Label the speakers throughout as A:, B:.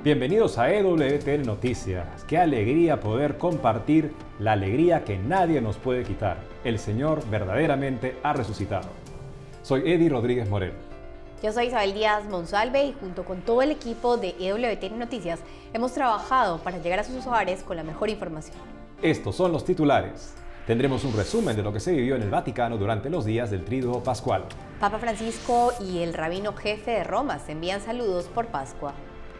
A: Bienvenidos a EWTN Noticias. Qué alegría poder compartir la alegría que nadie nos puede quitar. El Señor verdaderamente ha resucitado. Soy Eddie Rodríguez Moreno.
B: Yo soy Isabel Díaz Monsalve y junto con todo el equipo de EWTN Noticias hemos trabajado para llegar a sus hogares con la mejor información.
A: Estos son los titulares. Tendremos un resumen de lo que se vivió en el Vaticano durante los días del Tríduo Pascual.
B: Papa Francisco y el rabino jefe de Roma se envían saludos por Pascua.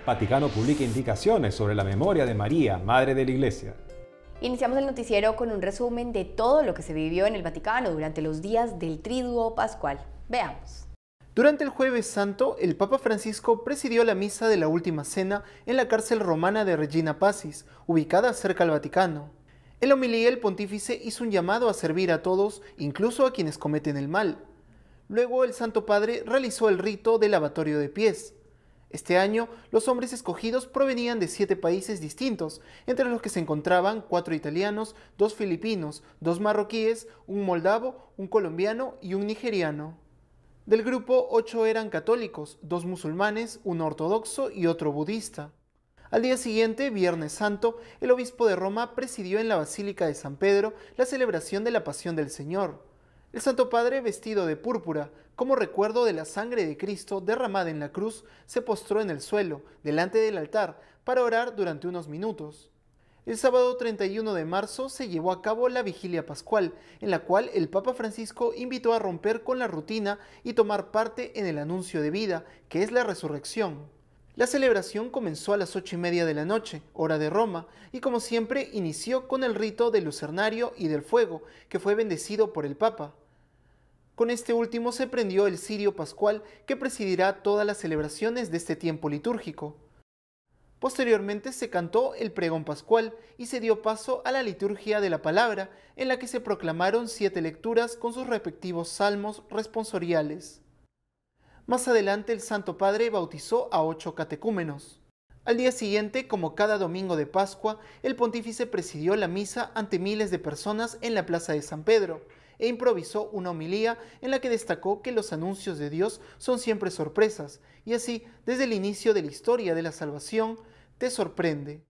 A: Vaticano publica indicaciones sobre la memoria de María, Madre de la Iglesia.
B: Iniciamos el noticiero con un resumen de todo lo que se vivió en el Vaticano durante los días del Tríduo Pascual. Veamos.
C: Durante el Jueves Santo, el Papa Francisco presidió la misa de la Última Cena en la cárcel romana de Regina Pacis, ubicada cerca al Vaticano. En la homilía, el pontífice hizo un llamado a servir a todos, incluso a quienes cometen el mal. Luego, el Santo Padre realizó el rito del lavatorio de pies. Este año, los hombres escogidos provenían de 7 países distintos, entre los que se encontraban 4 italianos, 2 filipinos, 2 marroquíes, un moldavo, un colombiano y un nigeriano. Del grupo, 8 eran católicos, 2 musulmanes, un ortodoxo y otro budista. Al día siguiente, Viernes Santo, el obispo de Roma presidió en la Basílica de San Pedro la celebración de la Pasión del Señor. El Santo Padre, vestido de púrpura, como recuerdo de la sangre de Cristo derramada en la cruz, se postró en el suelo, delante del altar, para orar durante unos minutos. El sábado 31 de marzo se llevó a cabo la Vigilia Pascual, en la cual el Papa Francisco invitó a romper con la rutina y tomar parte en el anuncio de vida, que es la resurrección. La celebración comenzó a las 8:30 de la noche, hora de Roma, y como siempre inició con el rito del lucernario y del fuego, que fue bendecido por el Papa. Con este último se prendió el cirio pascual que presidirá todas las celebraciones de este tiempo litúrgico. Posteriormente se cantó el pregón pascual y se dio paso a la liturgia de la palabra, en la que se proclamaron 7 lecturas con sus respectivos salmos responsoriales. Más adelante el Santo Padre bautizó a 8 catecúmenos. Al día siguiente, como cada domingo de Pascua, el pontífice presidió la misa ante miles de personas en la plaza de San Pedro, e improvisó una homilía en la que destacó que los anuncios de Dios son siempre sorpresas, y así, desde el inicio de la historia de la salvación, te sorprende.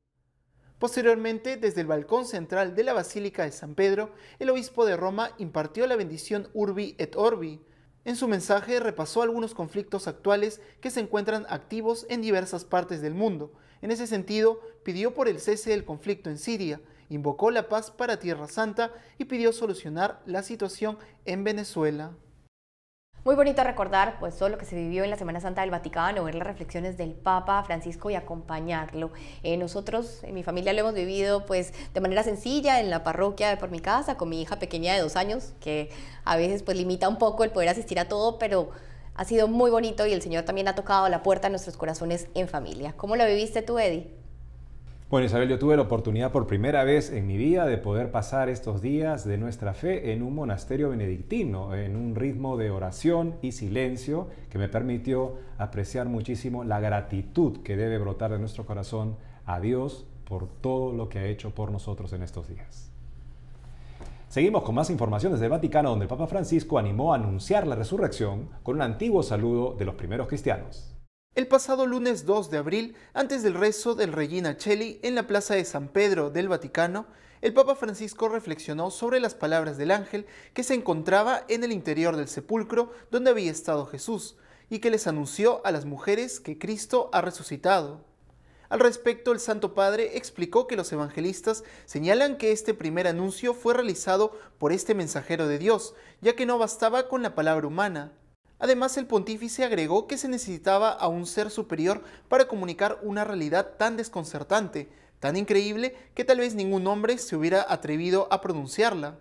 C: Posteriormente, desde el balcón central de la Basílica de San Pedro, el obispo de Roma impartió la bendición Urbi et Orbi. En su mensaje repasó algunos conflictos actuales que se encuentran activos en diversas partes del mundo. En ese sentido, pidió por el cese del conflicto en Siria, invocó la paz para Tierra Santa y pidió solucionar la situación en Venezuela.
B: Muy bonito recordar pues todo lo que se vivió en la Semana Santa del Vaticano, ver las reflexiones del Papa Francisco y acompañarlo. Nosotros, en mi familia, lo hemos vivido pues de manera sencilla en la parroquia de por mi casa, con mi hija pequeña de 2 años, que a veces pues limita un poco el poder asistir a todo, pero ha sido muy bonito y el Señor también ha tocado la puerta a nuestros corazones en familia. ¿Cómo lo viviste tú, Eddie?
A: Bueno, Isabel, yo tuve la oportunidad por primera vez en mi vida de poder pasar estos días de nuestra fe en un monasterio benedictino, en un ritmo de oración y silencio que me permitió apreciar muchísimo la gratitud que debe brotar de nuestro corazón a Dios por todo lo que ha hecho por nosotros en estos días. Seguimos con más información desde el Vaticano, donde el Papa Francisco animó a anunciar la resurrección con un antiguo saludo de los primeros cristianos.
C: El pasado lunes 2 de abril, antes del rezo del Regina Coeli en la plaza de San Pedro del Vaticano, el Papa Francisco reflexionó sobre las palabras del ángel que se encontraba en el interior del sepulcro donde había estado Jesús y que les anunció a las mujeres que Cristo ha resucitado. Al respecto, el Santo Padre explicó que los evangelistas señalan que este primer anuncio fue realizado por este mensajero de Dios, ya que no bastaba con la palabra humana. Además, el pontífice agregó que se necesitaba a un ser superior para comunicar una realidad tan desconcertante, tan increíble, que tal vez ningún hombre se hubiera atrevido a pronunciarla.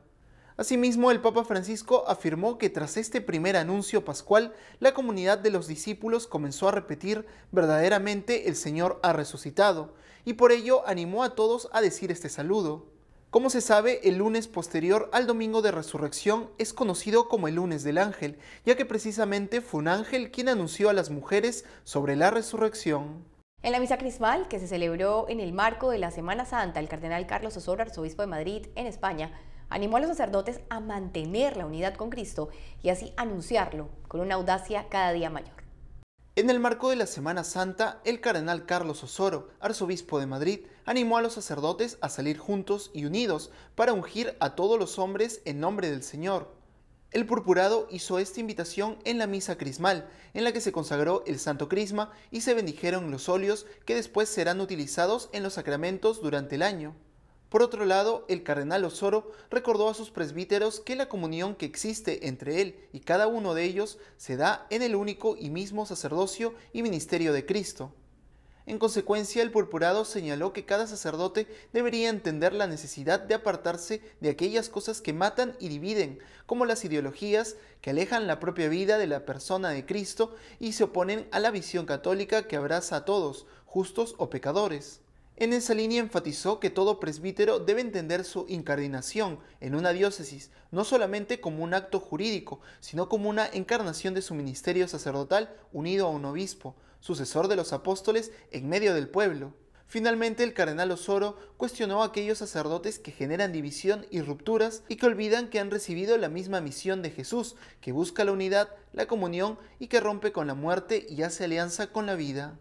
C: Asimismo, el Papa Francisco afirmó que tras este primer anuncio pascual, la comunidad de los discípulos comenzó a repetir verdaderamente el Señor ha resucitado, y por ello animó a todos a decir este saludo. Como se sabe, el lunes posterior al domingo de resurrección es conocido como el lunes del ángel, ya que precisamente fue un ángel quien anunció a las mujeres sobre la resurrección.
B: En la misa crismal, que se celebró en el marco de la Semana Santa, el cardenal Carlos Osoro, arzobispo de Madrid, en España, animó a los sacerdotes a mantener la unidad con Cristo y así anunciarlo con una audacia cada día mayor.
C: En el marco de la Semana Santa, el cardenal Carlos Osoro, arzobispo de Madrid, animó a los sacerdotes a salir juntos y unidos para ungir a todos los hombres en nombre del Señor. El purpurado hizo esta invitación en la misa crismal, en la que se consagró el Santo Crisma y se bendijeron los óleos que después serán utilizados en los sacramentos durante el año. Por otro lado, el cardenal Osoro recordó a sus presbíteros que la comunión que existe entre él y cada uno de ellos se da en el único y mismo sacerdocio y ministerio de Cristo. En consecuencia, el purpurado señaló que cada sacerdote debería entender la necesidad de apartarse de aquellas cosas que matan y dividen, como las ideologías que alejan la propia vida de la persona de Cristo y se oponen a la visión católica que abraza a todos, justos o pecadores. En esa línea enfatizó que todo presbítero debe entender su incardinación en una diócesis, no solamente como un acto jurídico, sino como una encarnación de su ministerio sacerdotal unido a un obispo, sucesor de los apóstoles en medio del pueblo. Finalmente, el cardenal Osoro cuestionó a aquellos sacerdotes que generan división y rupturas y que olvidan que han recibido la misma misión de Jesús, que busca la unidad, la comunión y que rompe con la muerte y hace alianza con la vida.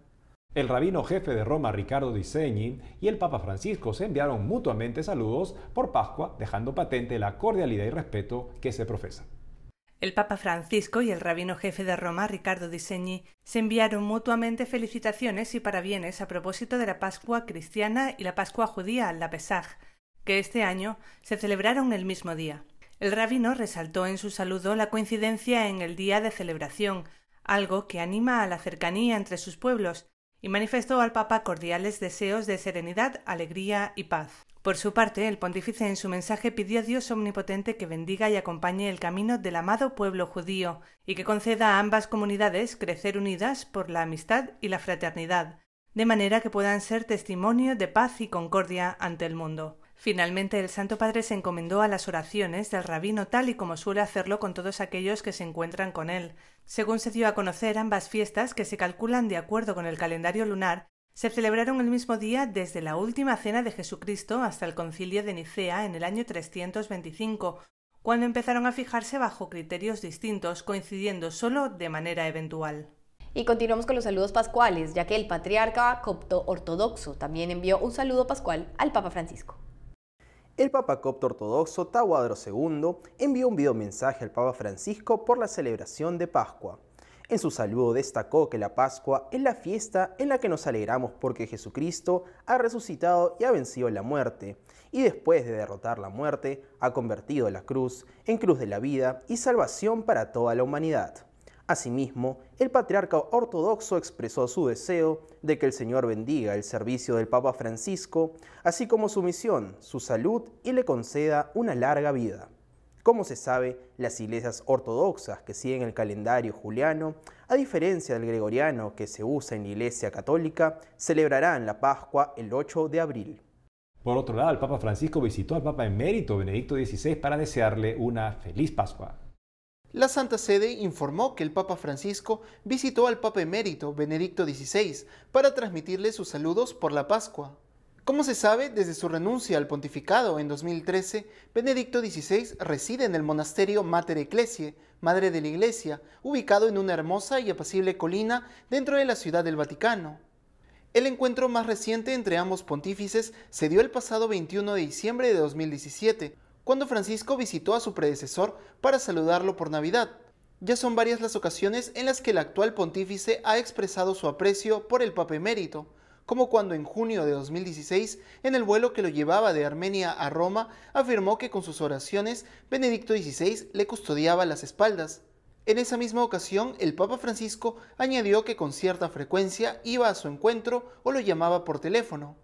A: El rabino jefe de Roma, Riccardo Di Segni, y el Papa Francisco se enviaron mutuamente saludos por Pascua, dejando patente la cordialidad y respeto que se profesa.
D: El Papa Francisco y el rabino jefe de Roma, Riccardo Di Segni, se enviaron mutuamente felicitaciones y parabienes a propósito de la Pascua cristiana y la Pascua judía, la Pesaj, que este año se celebraron el mismo día. El rabino resaltó en su saludo la coincidencia en el día de celebración, algo que anima a la cercanía entre sus pueblos, y manifestó al Papa cordiales deseos de serenidad, alegría y paz. Por su parte, el pontífice en su mensaje pidió a Dios omnipotente que bendiga y acompañe el camino del amado pueblo judío y que conceda a ambas comunidades crecer unidas por la amistad y la fraternidad, de manera que puedan ser testimonio de paz y concordia ante el mundo. Finalmente, el Santo Padre se encomendó a las oraciones del rabino tal y como suele hacerlo con todos aquellos que se encuentran con él. Según se dio a conocer, ambas fiestas, que se calculan de acuerdo con el calendario lunar, se celebraron el mismo día desde la última cena de Jesucristo hasta el concilio de Nicea en el año 325, cuando empezaron a fijarse bajo criterios distintos, coincidiendo solo de manera eventual.
B: Y continuamos con los saludos pascuales, ya que el patriarca copto ortodoxo también envió un saludo pascual al Papa Francisco.
E: El Papa copto ortodoxo Tahuadro II envió un videomensaje al Papa Francisco por la celebración de Pascua. En su saludo destacó que la Pascua es la fiesta en la que nos alegramos porque Jesucristo ha resucitado y ha vencido la muerte, y después de derrotar la muerte, ha convertido la cruz en cruz de la vida y salvación para toda la humanidad. Asimismo, el patriarca ortodoxo expresó su deseo de que el Señor bendiga el servicio del Papa Francisco, así como su misión, su salud y le conceda una larga vida. Como se sabe, las iglesias ortodoxas que siguen el calendario juliano, a diferencia del gregoriano que se usa en la Iglesia católica, celebrarán la Pascua el 8 de abril.
A: Por otro lado, el Papa Francisco visitó al Papa emérito Benedicto XVI para desearle una feliz Pascua.
C: La Santa Sede informó que el Papa Francisco visitó al Papa emérito Benedicto XVI para transmitirle sus saludos por la Pascua. Como se sabe, desde su renuncia al pontificado en 2013, Benedicto XVI reside en el monasterio Mater Ecclesiae, Madre de la Iglesia, ubicado en una hermosa y apacible colina dentro de la Ciudad del Vaticano. El encuentro más reciente entre ambos pontífices se dio el pasado 21 de diciembre de 2017, cuando Francisco visitó a su predecesor para saludarlo por Navidad. Ya son varias las ocasiones en las que el actual pontífice ha expresado su aprecio por el Papa emérito, como cuando en junio de 2016, en el vuelo que lo llevaba de Armenia a Roma, afirmó que con sus oraciones Benedicto XVI le custodiaba las espaldas. En esa misma ocasión, el Papa Francisco añadió que con cierta frecuencia iba a su encuentro o lo llamaba por teléfono.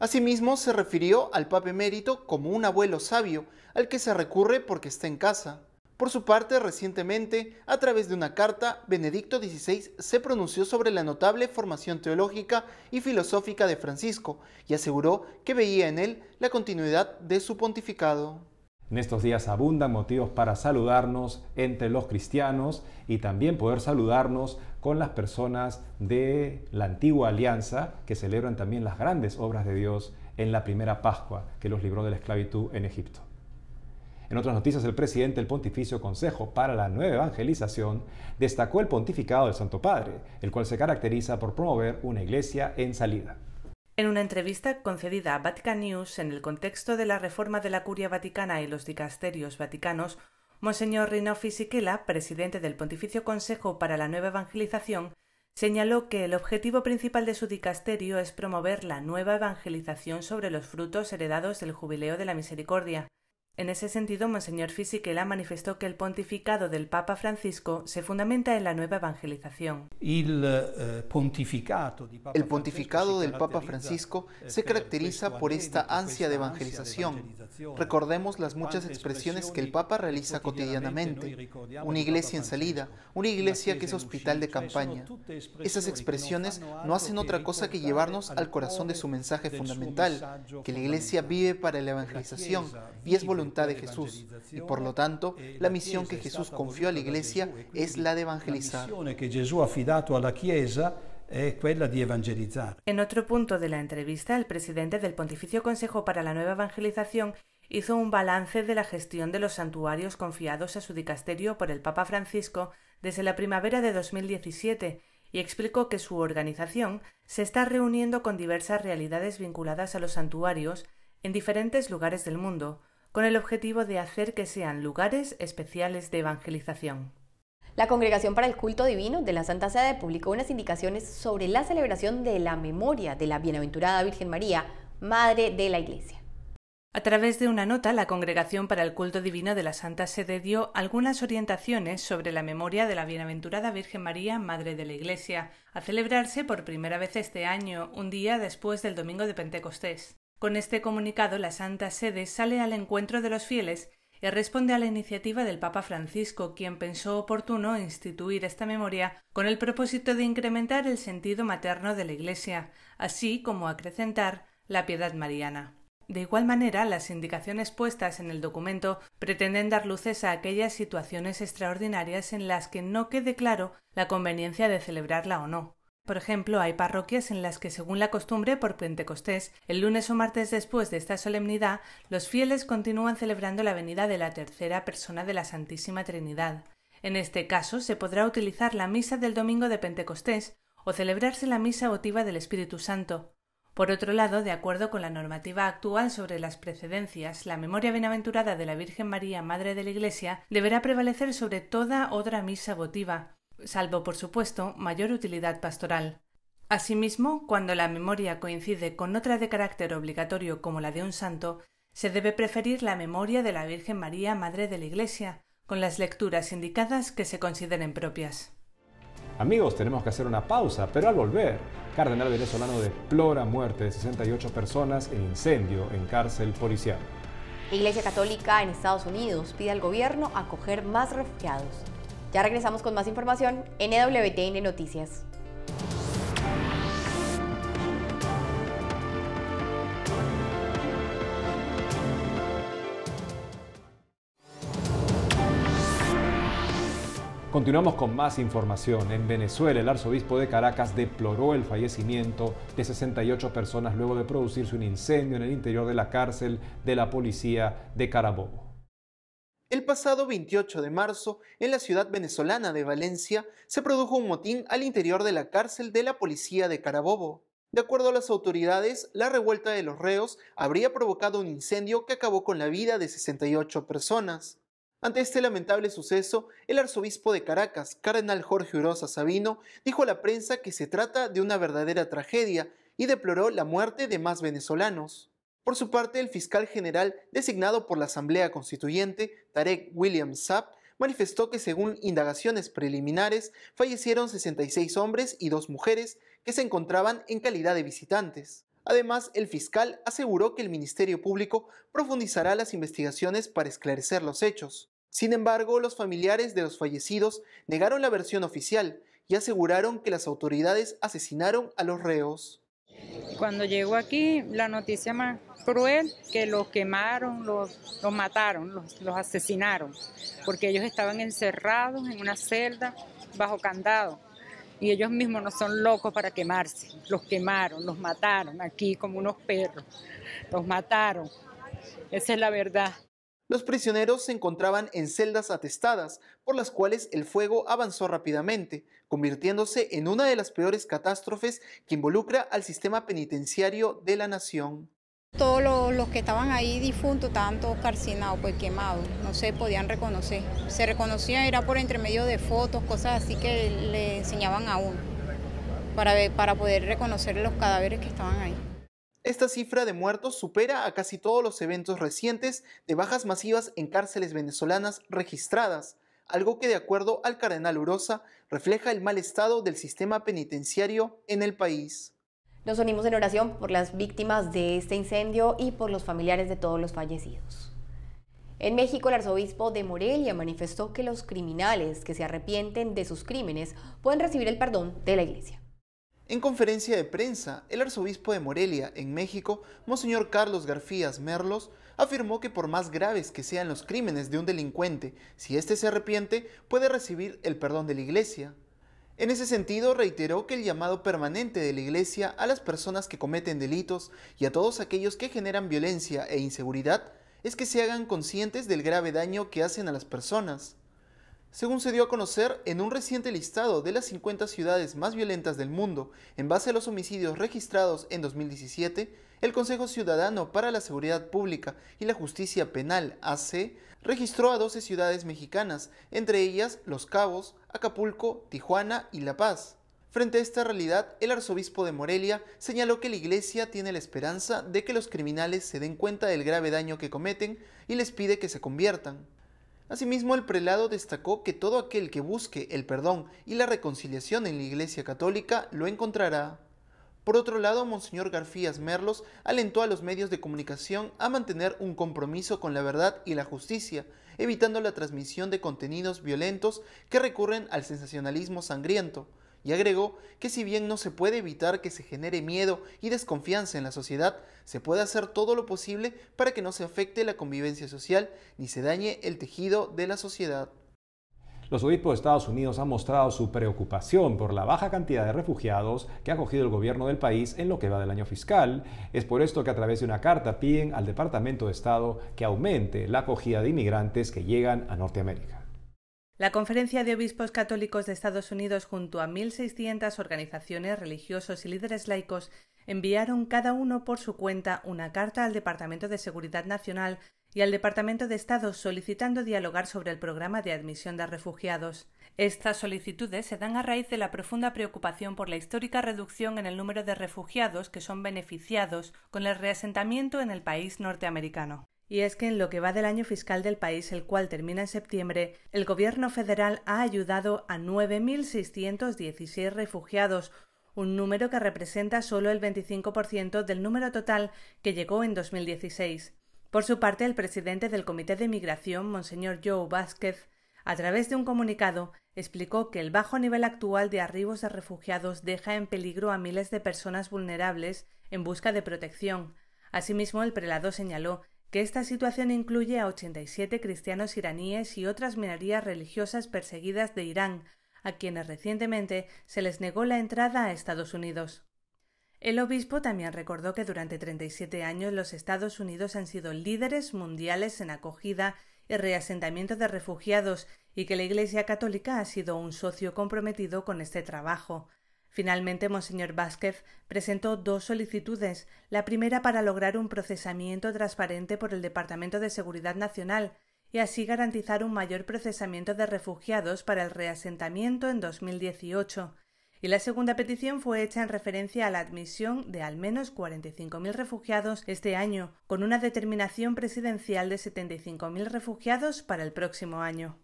C: Asimismo, se refirió al Papa emérito como un abuelo sabio, al que se recurre porque está en casa. Por su parte, recientemente, a través de una carta, Benedicto XVI se pronunció sobre la notable formación teológica y filosófica de Francisco y aseguró que veía en él la continuidad de su pontificado.
A: En estos días abundan motivos para saludarnos entre los cristianos y también poder saludarnos con las personas de la antigua alianza que celebran también las grandes obras de Dios en la primera Pascua que los libró de la esclavitud en Egipto. En otras noticias, el presidente del Pontificio Consejo para la Nueva Evangelización destacó el pontificado del Santo Padre, el cual se caracteriza por promover una iglesia en salida.
D: En una entrevista concedida a Vatican News en el contexto de la reforma de la Curia Vaticana y los dicasterios vaticanos, Monseñor Rino Fisichella, presidente del Pontificio Consejo para la Nueva Evangelización, señaló que el objetivo principal de su dicasterio es promover la nueva evangelización sobre los frutos heredados del Jubileo de la Misericordia. En ese sentido, Monseñor Fisichella manifestó que el pontificado del Papa Francisco se fundamenta en la nueva evangelización.
C: El pontificado del Papa Francisco se caracteriza por esta ansia de evangelización. Recordemos las muchas expresiones que el Papa realiza cotidianamente. Una iglesia en salida, una iglesia que es hospital de campaña. Esas expresiones no hacen otra cosa que llevarnos al corazón de su mensaje fundamental, que la iglesia vive para la evangelización y es voluntad de Jesús, y por lo tanto, la misión que Jesús confió a la Iglesia es la de evangelizar.
D: En otro punto de la entrevista, el presidente del Pontificio Consejo para la Nueva Evangelización hizo un balance de la gestión de los santuarios confiados a su dicasterio por el Papa Francisco desde la primavera de 2017 y explicó que su organización se está reuniendo con diversas realidades vinculadas a los santuarios en diferentes lugares del mundo, con el objetivo de hacer que sean lugares especiales de evangelización.
B: La Congregación para el Culto Divino de la Santa Sede publicó unas indicaciones sobre la celebración de la memoria de la Bienaventurada Virgen María, Madre de la Iglesia.
D: A través de una nota, la Congregación para el Culto Divino de la Santa Sede dio algunas orientaciones sobre la memoria de la Bienaventurada Virgen María, Madre de la Iglesia, a celebrarse por primera vez este año, un día después del Domingo de Pentecostés. Con este comunicado, la Santa Sede sale al encuentro de los fieles y responde a la iniciativa del Papa Francisco, quien pensó oportuno instituir esta memoria con el propósito de incrementar el sentido materno de la Iglesia, así como acrecentar la piedad mariana. De igual manera, las indicaciones puestas en el documento pretenden dar luces a aquellas situaciones extraordinarias en las que no quede claro la conveniencia de celebrarla o no. Por ejemplo, hay parroquias en las que, según la costumbre por Pentecostés, el lunes o martes después de esta solemnidad, los fieles continúan celebrando la venida de la tercera persona de la Santísima Trinidad. En este caso, se podrá utilizar la misa del domingo de Pentecostés o celebrarse la misa votiva del Espíritu Santo. Por otro lado, de acuerdo con la normativa actual sobre las precedencias, la memoria bienaventurada de la Virgen María, Madre de la Iglesia, deberá prevalecer sobre toda otra misa votiva, salvo, por supuesto, mayor utilidad pastoral. Asimismo, cuando la memoria coincide con otra de carácter obligatorio como la de un santo, se debe preferir la memoria de la Virgen María, Madre de la Iglesia, con las lecturas indicadas que se consideren propias.
A: Amigos, tenemos que hacer una pausa, pero al volver, cardenal venezolano deplora muerte de 68 personas en incendio en cárcel policial.
B: La Iglesia Católica en Estados Unidos pide al gobierno acoger más refugiados. Ya regresamos con más información en EWTN Noticias.
A: Continuamos con más información. En Venezuela, el arzobispo de Caracas deploró el fallecimiento de 68 personas luego de producirse un incendio en el interior de la cárcel de la policía de Carabobo.
C: El pasado 28 de marzo, en la ciudad venezolana de Valencia, se produjo un motín al interior de la cárcel de la policía de Carabobo. De acuerdo a las autoridades, la revuelta de los reos habría provocado un incendio que acabó con la vida de 68 personas. Ante este lamentable suceso, el arzobispo de Caracas, cardenal Jorge Urosa Sabino, dijo a la prensa que se trata de una verdadera tragedia y deploró la muerte de más venezolanos. Por su parte, el fiscal general designado por la Asamblea Constituyente, Tarek William Saab, manifestó que según indagaciones preliminares, fallecieron 66 hombres y 2 mujeres que se encontraban en calidad de visitantes. Además, el fiscal aseguró que el Ministerio Público profundizará las investigaciones para esclarecer los hechos. Sin embargo, los familiares de los fallecidos negaron la versión oficial y aseguraron que las autoridades asesinaron a los reos.
F: Cuando llegó aquí, la noticia más cruel, que los quemaron, los mataron, los asesinaron, porque ellos estaban encerrados en una celda bajo candado. Y ellos mismos no son locos para quemarse. Los quemaron, los mataron aquí como unos perros. Los mataron. Esa es la verdad.
C: Los prisioneros se encontraban en celdas atestadas, por las cuales el fuego avanzó rápidamente, convirtiéndose en una de las peores catástrofes que involucra al sistema penitenciario de la nación.
G: Todos los que estaban ahí difuntos estaban todos calcinados, pues quemados, no se podían reconocer. Se reconocían era por intermedio de fotos, cosas así que le enseñaban a uno, para poder reconocer los cadáveres que estaban ahí.
C: Esta cifra de muertos supera a casi todos los eventos recientes de bajas masivas en cárceles venezolanas registradas, algo que de acuerdo al cardenal Urosa refleja el mal estado del sistema penitenciario en el país.
B: Nos unimos en oración por las víctimas de este incendio y por los familiares de todos los fallecidos. En México, el arzobispo de Morelia manifestó que los criminales que se arrepienten de sus crímenes pueden recibir el perdón de la Iglesia.
C: En conferencia de prensa, el arzobispo de Morelia, en México, Monseñor Carlos Garfías Merlos, afirmó que por más graves que sean los crímenes de un delincuente, si éste se arrepiente, puede recibir el perdón de la Iglesia. En ese sentido, reiteró que el llamado permanente de la Iglesia a las personas que cometen delitos y a todos aquellos que generan violencia e inseguridad es que se hagan conscientes del grave daño que hacen a las personas. Según se dio a conocer en un reciente listado de las 50 ciudades más violentas del mundo, en base a los homicidios registrados en 2017, el Consejo Ciudadano para la Seguridad Pública y la Justicia Penal, AC, registró a 12 ciudades mexicanas, entre ellas Los Cabos, Acapulco, Tijuana y La Paz. Frente a esta realidad, el arzobispo de Morelia señaló que la Iglesia tiene la esperanza de que los criminales se den cuenta del grave daño que cometen y les pide que se conviertan. Asimismo, el prelado destacó que todo aquel que busque el perdón y la reconciliación en la Iglesia Católica lo encontrará. Por otro lado, Monseñor Garfías Merlos alentó a los medios de comunicación a mantener un compromiso con la verdad y la justicia, evitando la transmisión de contenidos violentos que recurren al sensacionalismo sangriento, y agregó que si bien no se puede evitar que se genere miedo y desconfianza en la sociedad, se puede hacer todo lo posible para que no se afecte la convivencia social ni se dañe el tejido de la sociedad.
A: Los obispos de Estados Unidos han mostrado su preocupación por la baja cantidad de refugiados que ha acogido el gobierno del país en lo que va del año fiscal. Es por esto que a través de una carta piden al Departamento de Estado que aumente la acogida de inmigrantes que llegan a Norteamérica.
D: La Conferencia de Obispos Católicos de Estados Unidos, junto a 1.600 organizaciones, religiosos y líderes laicos, enviaron cada uno por su cuenta una carta al Departamento de Seguridad Nacional y al Departamento de Estado solicitando dialogar sobre el programa de admisión de refugiados. Estas solicitudes se dan a raíz de la profunda preocupación por la histórica reducción en el número de refugiados que son beneficiados con el reasentamiento en el país norteamericano. Y es que en lo que va del año fiscal del país, el cual termina en septiembre, el gobierno federal ha ayudado a 9.616 refugiados, un número que representa solo el 25% del número total que llegó en 2016. Por su parte, el presidente del Comité de Migración, Monseñor Joe Vázquez, a través de un comunicado, explicó que el bajo nivel actual de arribos de refugiados deja en peligro a miles de personas vulnerables en busca de protección. Asimismo, el prelado señaló que esta situación incluye a 87 cristianos iraníes y otras minorías religiosas perseguidas de Irán, a quienes recientemente se les negó la entrada a Estados Unidos. El obispo también recordó que durante 37 años los Estados Unidos han sido líderes mundiales en acogida y reasentamiento de refugiados y que la Iglesia Católica ha sido un socio comprometido con este trabajo. Finalmente, Monseñor Vázquez presentó 2 solicitudes, la primera para lograr un procesamiento transparente por el Departamento de Seguridad Nacional y así garantizar un mayor procesamiento de refugiados para el reasentamiento en 2018. Y la segunda petición fue hecha en referencia a la admisión de al menos 45.000 refugiados este año, con una determinación presidencial de 75.000 refugiados para el próximo año.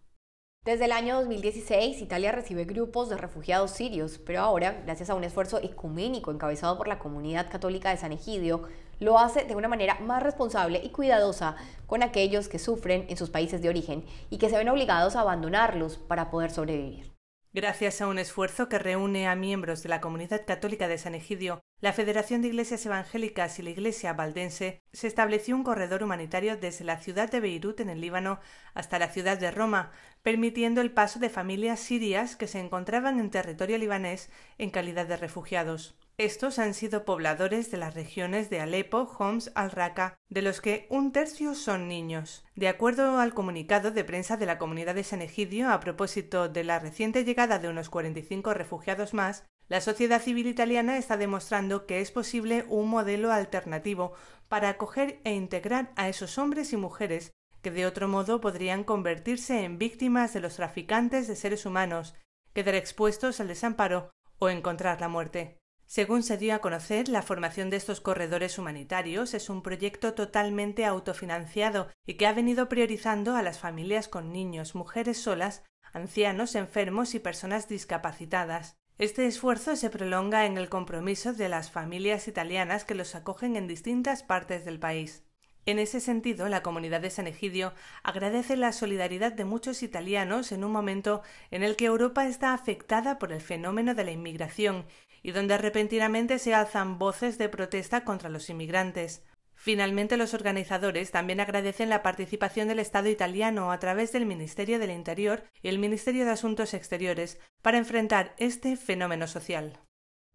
B: Desde el año 2016, Italia recibe grupos de refugiados sirios, pero ahora, gracias a un esfuerzo ecuménico encabezado por la comunidad católica de San Egidio, lo hace de una manera más responsable y cuidadosa con aquellos que sufren en sus países de origen y que se ven obligados a abandonarlos para poder sobrevivir.
D: Gracias a un esfuerzo que reúne a miembros de la comunidad católica de San Egidio, la Federación de Iglesias Evangélicas y la Iglesia valdense se estableció un corredor humanitario desde la ciudad de Beirut en el Líbano hasta la ciudad de Roma, permitiendo el paso de familias sirias que se encontraban en territorio libanés en calidad de refugiados. Estos han sido pobladores de las regiones de Alepo, Homs, Al-Raqqa, de los que un tercio son niños. De acuerdo al comunicado de prensa de la comunidad de San Egidio a propósito de la reciente llegada de unos 45 refugiados más, la sociedad civil italiana está demostrando que es posible un modelo alternativo para acoger e integrar a esos hombres y mujeres que de otro modo podrían convertirse en víctimas de los traficantes de seres humanos, quedar expuestos al desamparo o encontrar la muerte. Según se dio a conocer, la formación de estos corredores humanitarios es un proyecto totalmente autofinanciado y que ha venido priorizando a las familias con niños, mujeres solas, ancianos, enfermos y personas discapacitadas. Este esfuerzo se prolonga en el compromiso de las familias italianas que los acogen en distintas partes del país. En ese sentido, la comunidad de San Egidio agradece la solidaridad de muchos italianos en un momento en el que Europa está afectada por el fenómeno de la inmigración y donde repentinamente se alzan voces de protesta contra los inmigrantes. Finalmente, los organizadores también agradecen la participación del Estado italiano a través del Ministerio del Interior y el Ministerio de Asuntos Exteriores para enfrentar este fenómeno social.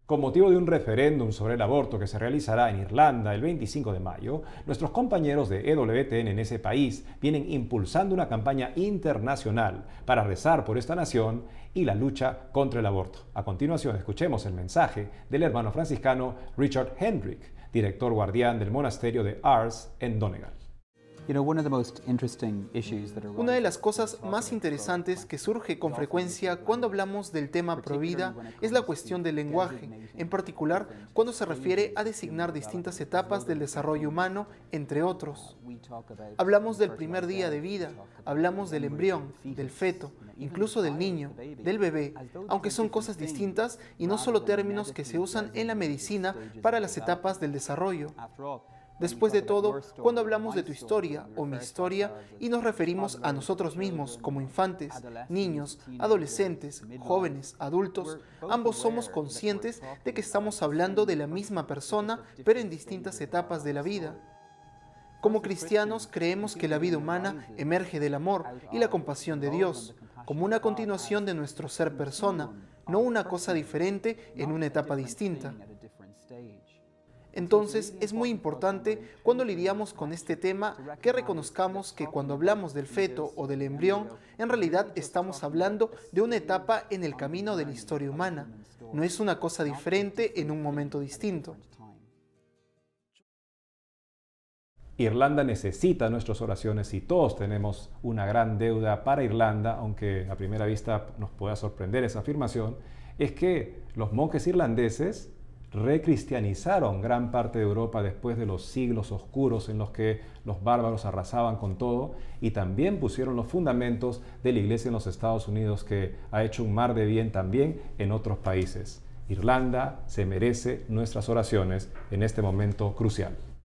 A: Con motivo de un referéndum sobre el aborto que se realizará en Irlanda el 25 de mayo, nuestros compañeros de EWTN en ese país vienen impulsando una campaña internacional para rezar por esta nación y la lucha contra el aborto. A continuación, escuchemos el mensaje del hermano franciscano Richard Hendrick, director guardián del monasterio de Ars en Donegal.
C: Una de las cosas más interesantes que surge con frecuencia cuando hablamos del tema provida es la cuestión del lenguaje, en particular cuando se refiere a designar distintas etapas del desarrollo humano, entre otros. Hablamos del primer día de vida, hablamos del embrión, del feto, incluso del niño, del bebé, aunque son cosas distintas y no solo términos que se usan en la medicina para las etapas del desarrollo. Después de todo, cuando hablamos de tu historia o mi historia y nos referimos a nosotros mismos como infantes, niños, adolescentes, jóvenes, adultos, ambos somos conscientes de que estamos hablando de la misma persona, pero en distintas etapas de la vida. Como cristianos creemos que la vida humana emerge del amor y la compasión de Dios, como una continuación de nuestro ser persona, no una cosa diferente en una etapa distinta. Entonces, es muy importante cuando lidiamos con este tema que reconozcamos que cuando hablamos del feto o del embrión, en realidad estamos hablando de una etapa en el camino de la historia humana. No es una cosa diferente en un momento distinto.
A: Irlanda necesita nuestras oraciones y todos tenemos una gran deuda para Irlanda, aunque a primera vista nos pueda sorprender esa afirmación, es que los monjes irlandeses recristianizaron gran parte de Europa después de los siglos oscuros en los que los bárbaros arrasaban con todo y también pusieron los fundamentos de la iglesia en los Estados Unidos que ha hecho un mar de bien también en otros países. Irlanda se merece nuestras oraciones en este momento crucial.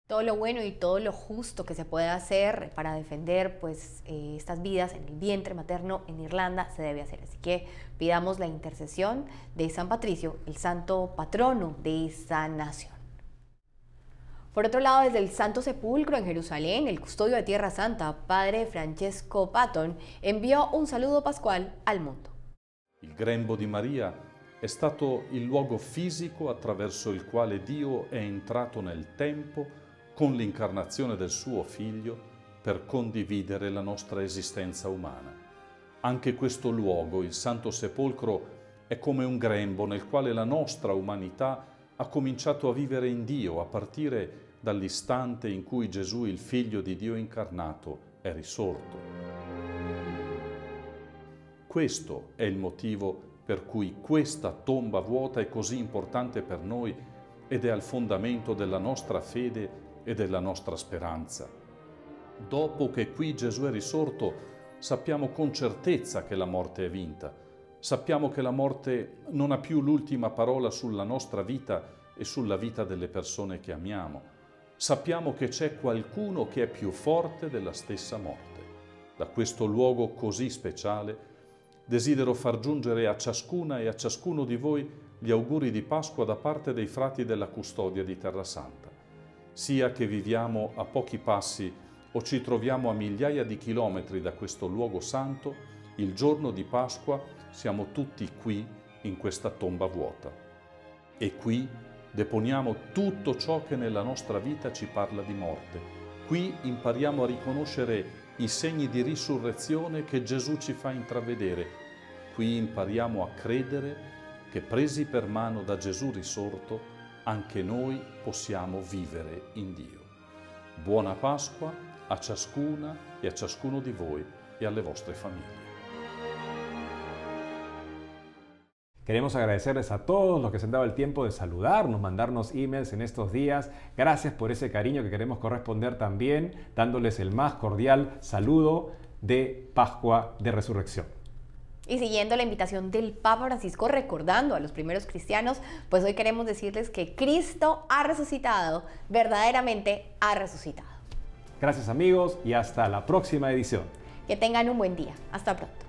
B: Todo lo bueno y todo lo justo que se puede hacer para defender estas vidas en el vientre materno en Irlanda se debe hacer. Así que pidamos la intercesión de San Patricio, el santo patrono de esa nación. Por otro lado, desde el Santo Sepulcro en Jerusalén, el custodio de Tierra Santa, Padre Francesco Patton, enviò un saludo pasquale al mondo.
H: Il grembo di Maria è stato il luogo fisico attraverso il quale Dio è entrato nel tempo con l'incarnazione del suo Figlio per condividere la nostra esistenza umana. Anche questo luogo, il Santo Sepolcro, è come un grembo nel quale la nostra umanità ha cominciato a vivere in Dio a partire dall'istante in cui Gesù, il Figlio di Dio incarnato, è risorto. Questo è il motivo per cui questa tomba vuota è così importante per noi ed è al fondamento della nostra fede e della nostra speranza. Dopo che qui Gesù è risorto, sappiamo con certezza che la morte è vinta. Sappiamo che la morte non ha più l'ultima parola sulla nostra vita e sulla vita delle persone che amiamo. Sappiamo che c'è qualcuno che è più forte della stessa morte. Da questo luogo così speciale desidero far giungere a ciascuna e a ciascuno di voi gli auguri di Pasqua da parte dei frati della Custodia di Terrasanta. Sia che viviamo a pochi passi o ci troviamo a migliaia di chilometri da questo luogo santo, il giorno di Pasqua siamo tutti qui in questa tomba vuota. E qui deponiamo tutto ciò che nella nostra vita ci parla di morte. Qui impariamo a riconoscere i segni di risurrezione che Gesù ci fa intravedere. Qui impariamo a credere che presi per mano da Gesù risorto, anche noi possiamo vivere in Dio. Buona Pasqua a ciascuna e a ciascuno di voi y a vostre familias.
A: Queremos agradecerles a todos los que se han dado el tiempo de saludarnos, mandarnos emails en estos días. Gracias por ese cariño que queremos corresponder también, dándoles el más cordial saludo de Pascua de Resurrección.
B: Y siguiendo la invitación del Papa Francisco, recordando a los primeros cristianos, pues hoy queremos decirles que Cristo ha resucitado, verdaderamente ha resucitado.
A: Gracias amigos y hasta la próxima edición.
B: Que tengan un buen día. Hasta pronto.